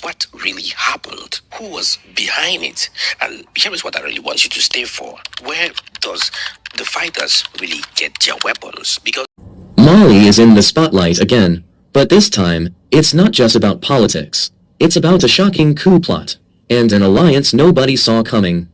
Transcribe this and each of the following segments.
what really happened, who was behind it, and here is what I really want you to stay for. Where does the fighters really get their weapons? Because Mali is in the spotlight again, but this time, it's not just about politics. It's about a shocking coup plot, and an alliance nobody saw coming.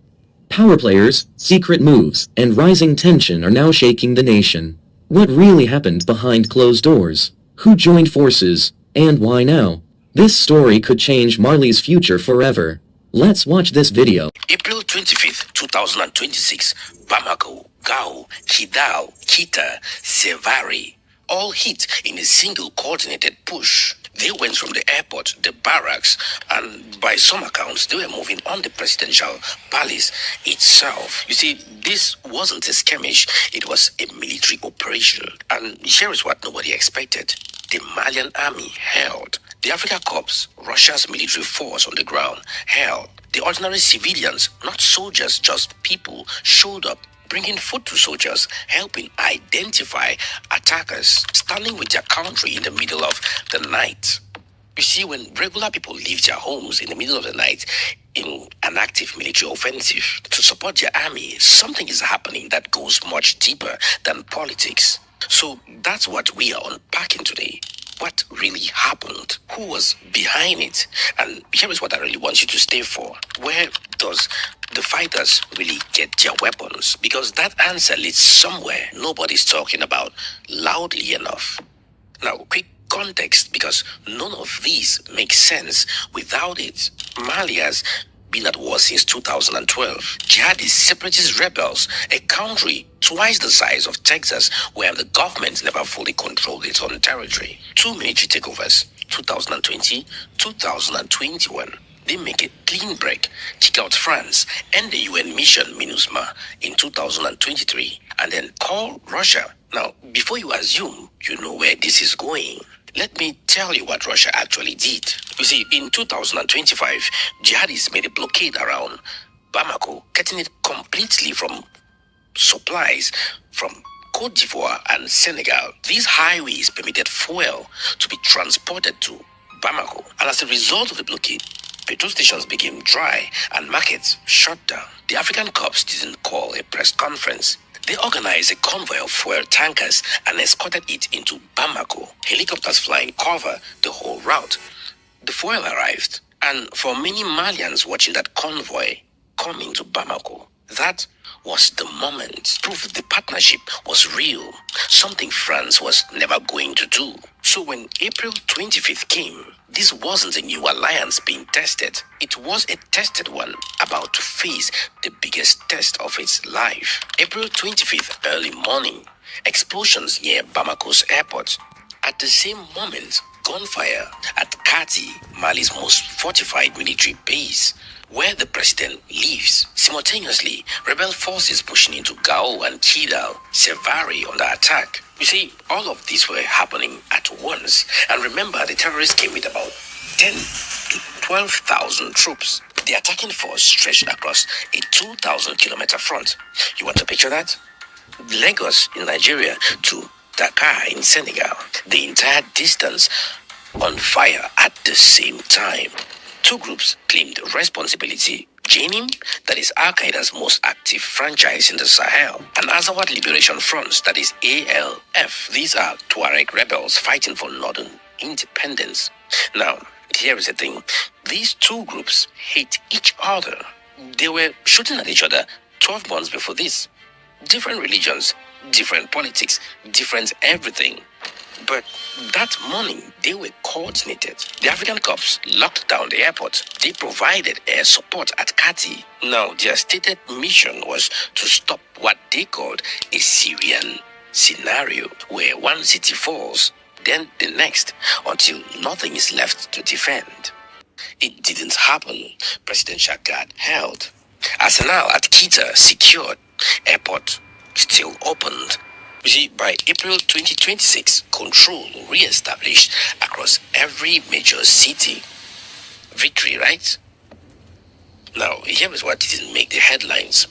Power players, secret moves, and rising tension are now shaking the nation. What really happened behind closed doors? Who joined forces, and why now? This story could change Marley's future forever. Let's watch this video. April 25th, 2026, Bamako, Gao, Kidal, Kita, Sevari, all hit in a single coordinated push. They went from the airport, the barracks, and by some accounts, they were moving on the presidential palace itself. You see, this wasn't a skirmish, it was a military operation. And here is what nobody expected. The Malian army held. The Africa Corps, Russia's military force on the ground, held. The ordinary civilians, not soldiers, just people, showed up, bringing food to soldiers, helping identify attackers, standing with their country in the middle of the night. You see, when regular people leave their homes in the middle of the night in an active military offensive to support their army, something is happening that goes much deeper than politics. So that's what we are unpacking today. What really happened? Who was behind it? And here is what I really want you to stay for. Where does the fighters really get their weapons? Because that answer leads somewhere nobody's talking about loudly enough. Now, quick context, because none of these makes sense without it. Mali has been at war since 2012. Jihadist separatist rebels, a country twice the size of Texas, where the government never fully controlled its own territory. Two military takeovers, 2020, 2021. They make a clean break, kick out France, end the UN mission MINUSMA in 2023, and then call Russia. Now, before you assume you know where this is going, let me tell you what Russia actually did. You see, in 2025, jihadists made a blockade around Bamako, cutting it completely from supplies from Cote d'Ivoire and Senegal. These highways permitted fuel to be transported to Bamako. And as a result of the blockade, petrol stations became dry and markets shut down. The African Corps didn't call a press conference. They organized a convoy of fuel tankers and escorted it into Bamako. Helicopters flying cover the whole route. The fuel arrived, and for many Malians watching that convoy coming to Bamako, that was the moment. Proof the partnership was real, something France was never going to do. So when April 25th came, this wasn't a new alliance being tested. It was a tested one about to face the biggest test of its life. April 25th, early morning, explosions near Bamako's airport. At the same moment, gunfire at Kati, Mali's most fortified military base, where the president lives. Simultaneously, rebel forces pushing into Gao and Kidal, Sevari under attack. You see, all of these were happening at once. And remember, the terrorists came with about 10 to 12,000 troops. The attacking force stretched across a 2,000-kilometer front. You want to picture that? Lagos in Nigeria to Dakar in Senegal. The entire distance on fire at the same time. Two groups claimed responsibility. Jenim, that is Al-Qaeda's most active franchise in the Sahel, and Azawad Liberation Front, that is ALF. These are Tuareg rebels fighting for northern independence. Now, here is the thing. These two groups hate each other. They were shooting at each other 12 months before this. Different religions, different politics, different everything. But that morning, they were coordinated. The African Corps locked down the airport. They provided air support at Kati. Now, their stated mission was to stop what they called a Syrian scenario, where one city falls, then the next, until nothing is left to defend. It didn't happen. Presidential guard held. Arsenal at Kita secured. Airport still opened. You see, by April 2026, control re-established across every major city. Victory, right? Now, here is what didn't make the headlines.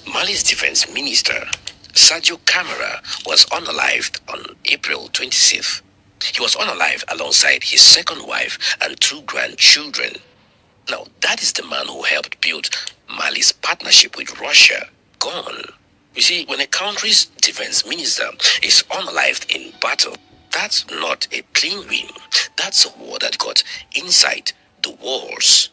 Mali's defense minister, Sergio Camara, was unalived on April 26th. He was unalived alongside his second wife and two grandchildren. Now, that is the man who helped build Mali's partnership with Russia. Gone. You see, when a country's defense minister is unalived in battle, that's not a clean win. That's a war that got inside the walls.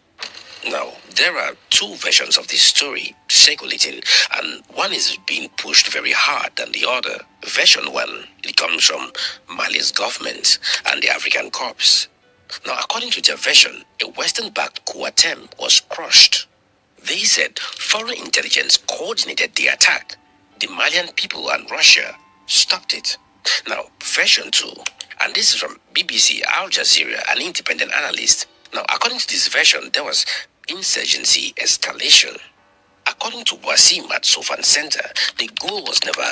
Now, there are two versions of this story circulating, and one is being pushed very hard than the other. Version one, it comes from Mali's government and the African Corps. Now, according to their version, a Western-backed coup attempt was crushed. They said foreign intelligence coordinated the attack. The Malian people and Russia stopped it. Now, version 2, and this is from BBC Al Jazeera, an independent analyst. Now, according to this version, there was insurgency escalation. According to Wasim at Sofan Center, the goal was never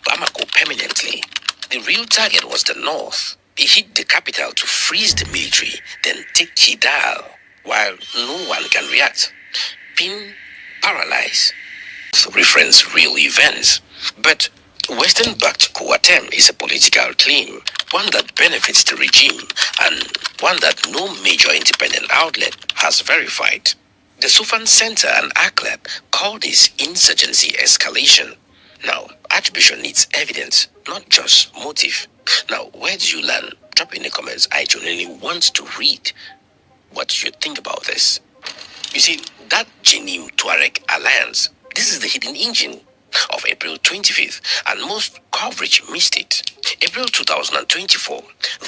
Bamako permanently. The real target was the north. He hit the capital to freeze the military, then take Kidal, while no one can react. Being paralyzed. So reference real events. But Western-backed coup attempt is a political claim, one that benefits the regime and one that no major independent outlet has verified. The Sufan Center and ACLAB call this insurgency escalation. Now, attribution needs evidence, not just motive. Now, where do you learn? Drop in the comments. I genuinely want to read what you think about this. You see, that Jenim Tuareg alliance, this is the hidden engine of April 25th, and most coverage missed it. April 2024,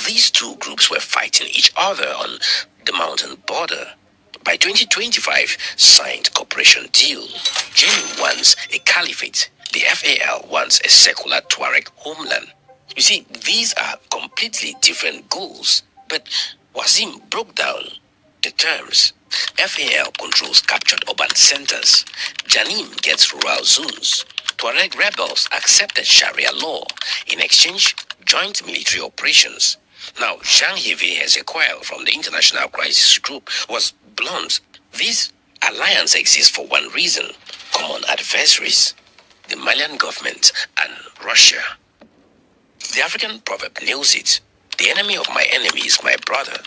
these two groups were fighting each other on the mountain border. By 2025, signed cooperation deal. Jenim wants a caliphate. The FAL wants a secular Tuareg homeland. You see, these are completely different goals, but Wazim broke down the terms. FAL controls captured urban centers. Janim gets rural zones. Tuareg rebels accepted Sharia law. In exchange, joint military operations. Now, Jean-Yves Hezekiel from the International Crisis Group was blunt. This alliance exists for one reason: common adversaries, the Malian government and Russia. The African proverb nails it. The enemy of my enemy is my brother,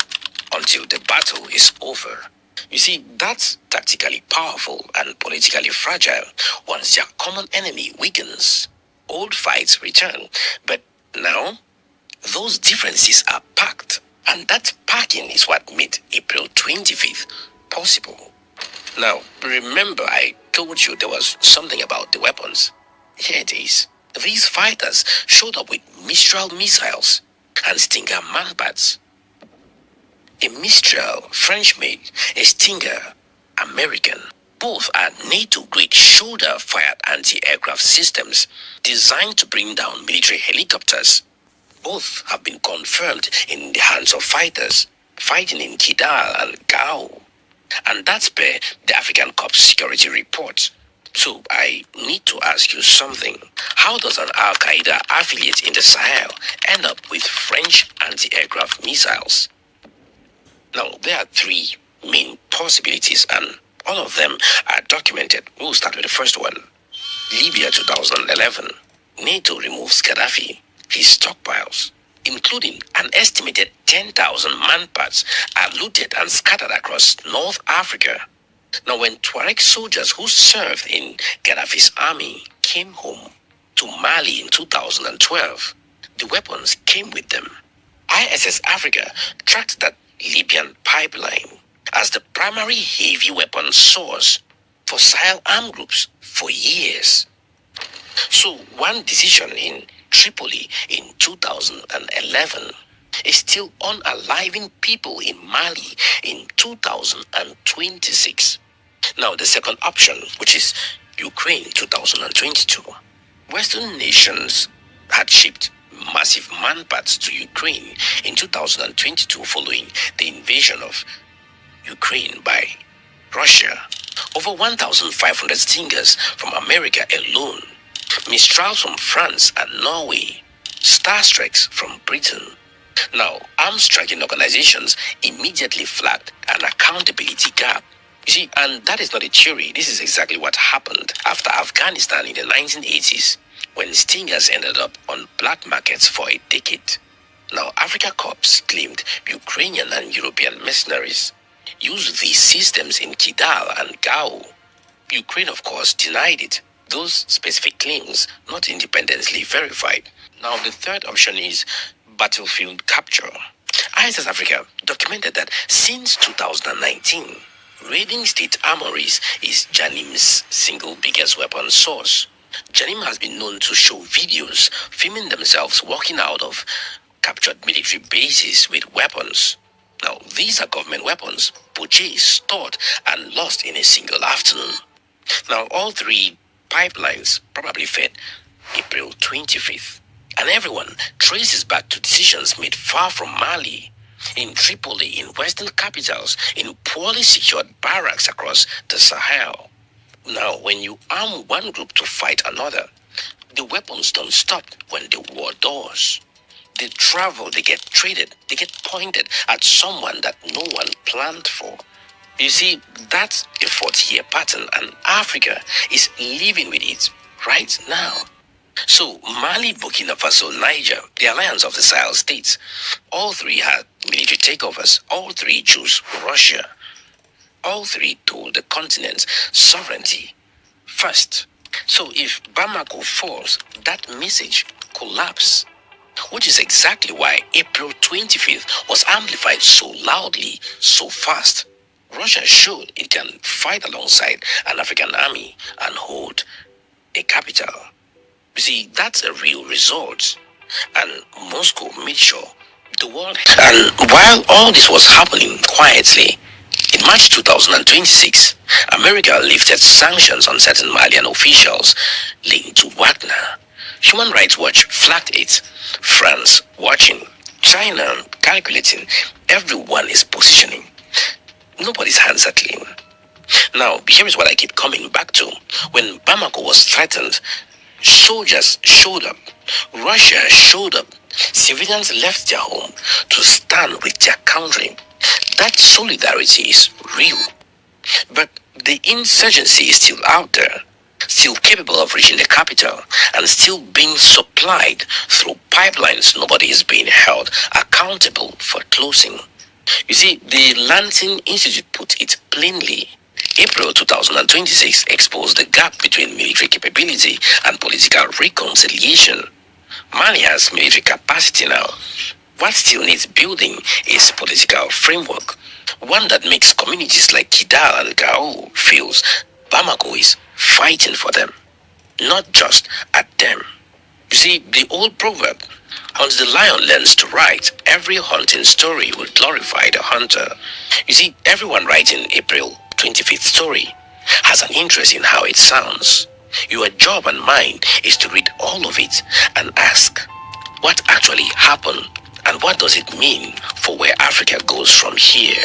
until the battle is over. You see, that's tactically powerful and politically fragile. Once their common enemy weakens, old fights return. But now, those differences are packed. And that packing is what made April 25th possible. Now, remember I told you there was something about the weapons. Here it is. These fighters showed up with Mistral missiles and Stinger manpads. A Mistral, French-made, a Stinger, American. Both are NATO-grade shoulder-fired anti-aircraft systems designed to bring down military helicopters. Both have been confirmed in the hands of fighters fighting in Kidal and Gao. And that's per the African Corps Security Report. So I need to ask you something. How does an Al-Qaeda affiliate in the Sahel end up with French anti-aircraft missiles? Now, there are three main possibilities, and all of them are documented. We'll start with the first one. Libya 2011. NATO removes Gaddafi. His stockpiles, including an estimated 10,000 manpads, are looted and scattered across North Africa. Now, when Tuareg soldiers who served in Gaddafi's army came home to Mali in 2012, the weapons came with them. ISS Africa tracked that Libyan pipeline as the primary heavy weapon source for Sahel armed groups for years. So one decision in Tripoli in 2011 is still unaliving people in Mali in 2026. Now the second option, which is Ukraine 2022. Western nations had shipped massive manpads to Ukraine in 2022 following the invasion of Ukraine by Russia. Over 1,500 Stingers from America alone, Mistrals from France and Norway, Starstrikes from Britain. Now, arms striking organizations immediately flagged an accountability gap. You see, and that is not a theory. This is exactly what happened after Afghanistan in the 1980s, when Stingers ended up on black markets for a decade. Now, Africa Corps claimed Ukrainian and European mercenaries. used these systems in Kidal and Gao. Ukraine, of course, denied it. Those specific claims not independently verified. Now, the third option is battlefield capture. ISS Africa documented that since 2019, raiding state armories is Janim's single biggest weapon source. Janim has been known to show videos filming themselves walking out of captured military bases with weapons. Now, these are government weapons, purchased, stored, and lost in a single afternoon. Now, all three pipelines probably fed April 25th. And everyone traces back to decisions made far from Mali, in Tripoli, in western capitals, in poorly secured barracks across the Sahel. Now, when you arm one group to fight another, the weapons don't stop when the war does. They travel, they get traded, they get pointed at someone that no one planned for. You see, that's a 40-year pattern, and Africa is living with it right now. So, Mali, Burkina Faso, Niger, the alliance of the Sahel states, all three had military takeovers. All three chose Russia. All three told the continent's sovereignty first. So, if Bamako falls, that message collapses, which is exactly why April 25th was amplified so loudly, so fast. Russia showed it can fight alongside an African army and hold a capital. You see, that's a real result. And Moscow made sure the world. And while all this was happening quietly, in March 2026, America lifted sanctions on certain Malian officials linked to Wagner. Human Rights Watch flagged it. France watching. China calculating. Everyone is positioning. Nobody's hands are clean. Now, here is what I keep coming back to. When Bamako was threatened, soldiers showed up. Russia showed up. Civilians left their home to stand with their country. That solidarity is real. But the insurgency is still out there, still capable of reaching the capital, and still being supplied through pipelines nobody is being held accountable for closing. You see, the Lansing Institute put it plainly. April 2026 exposed the gap between military capability and political reconciliation. Mali has military capacity now. What still needs building is political framework, one that makes communities like Kidal and Gao feels Bamako is fighting for them, not just at them. You see, the old proverb, once the lion learns to write, every hunting story will glorify the hunter. You see, everyone writing April 25th story has an interest in how it sounds. Your job and mine is to read all of it and ask, what actually happened and what does it mean for where Africa goes from here?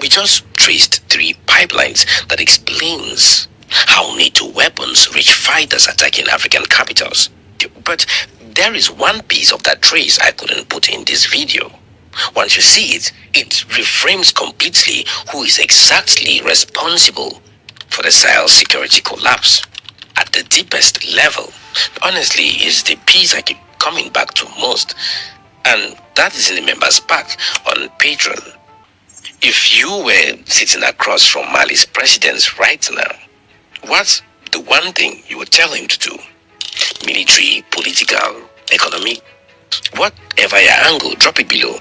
We just traced three pipelines that explains how NATO weapons reach fighters attacking African capitals. But there is one piece of that trace I couldn't put in this video. Once you see it, it reframes completely who is exactly responsible for the Sahel security collapse. At the deepest level, honestly, is the piece I keep coming back to most, and that is in the members pack on Patreon. If you were sitting across from Mali's president right now, what's the one thing you would tell him to do? Military, political, economic, whatever your angle, drop it below.